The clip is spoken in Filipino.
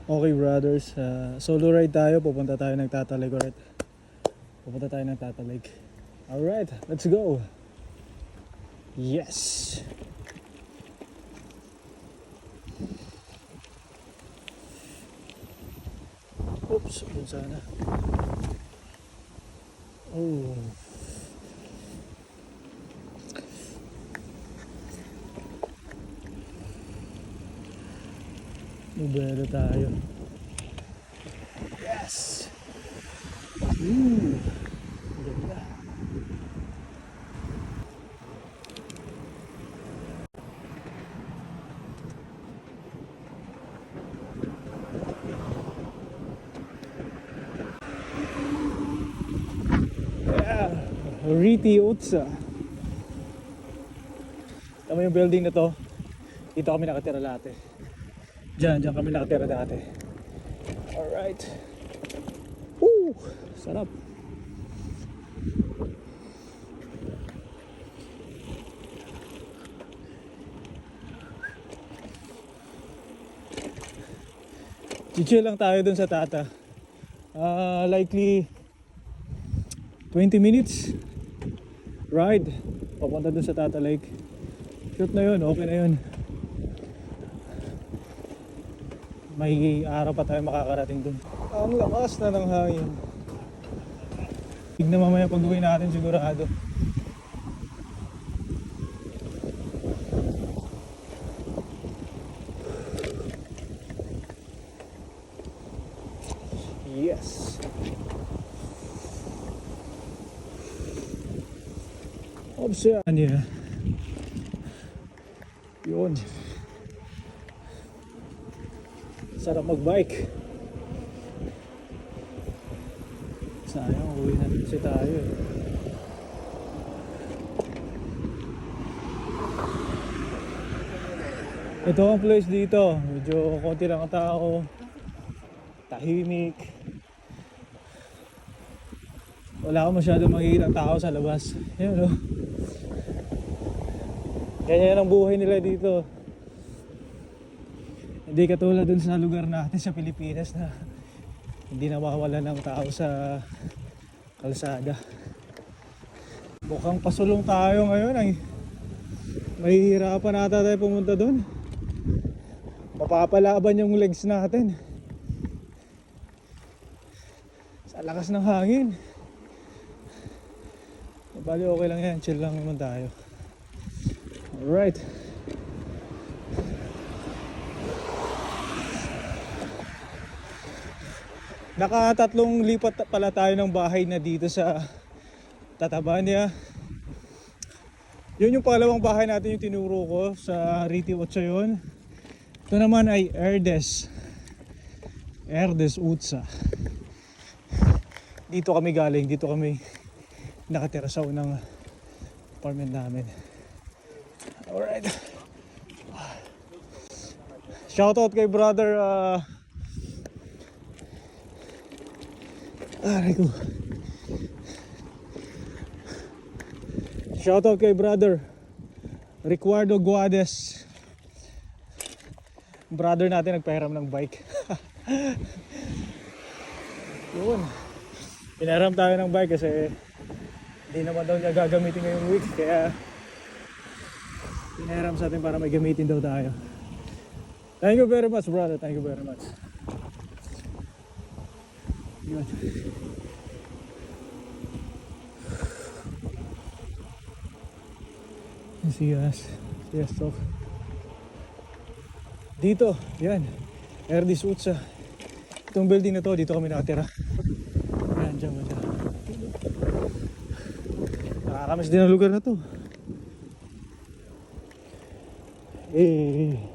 Okay brothers, solo ride tayo. Pupunta tayo ng Tatalig ulit. Pupunta tayo ng Tatalig. Alright, let's go. Yes. Oops, dun sana. Oh. Nubero tayo. Yes. Ganda. Yeah. Riti Utsa. Tama yung building na to. Dito kami nakatira dati. Diyan kami nakatira dati. Alright. Woo! Sarap. Chill lang tayo dun sa Tata. Likely 20 minutes ride papunta dun sa Tata Lake. Shoot na yun, okay na yun. May araw pa tayo makakarating dun. Ang lakas na ng hangin. Tignan mamaya pag uwi natin sigurado. Yes. Observe niya. Yun. Sarap magbike. Sayang, uwi na kasi tayo eh. Ito ang place dito. Medyo konti lang ang tao. Tahimik. Wala akong masyadong makikita ng tao sa labas. Yan o. Ganyan ang buhay nila dito. Hindi katulad dun sa lugar natin sa Pilipinas na hindi nawawala ng tao sa kalsada. Mukhang pasulong tayo ngayon ay mahihirapan nata tayo pumunta dun. Mapapalaban yung legs natin sa lakas ng hangin. Bali okay lang yan, chill lang naman tayo. Alright. Nakatatlong lipat pala tayo ng bahay na dito sa Tatabanya. Yun yung pangalawang bahay natin yung tinuro ko sa Riti Utsa yun. Ito naman ay Erdes Utsa. Dito kami galing, dito kami nakatira sa unang apartment namin. Alright. Shoutout kay brother aray ko. Shoutout kay brother Ricardo Guades. Brother natin nagpahiram ng bike. Yun. Pinahiram tayo ng bike kasi hindi naman daw niya gagamitin ngayong week. Kaya pinahiram sa atin para may gamitin daw tayo. Thank you very much brother. Thank you very much. Yun. See us. Yes, talk. Dito, yan. Erdes Utsa. Itong building na to, dito kami nakatira. Yan, dyan. Nakakamiss din ang lugar na to. Eh.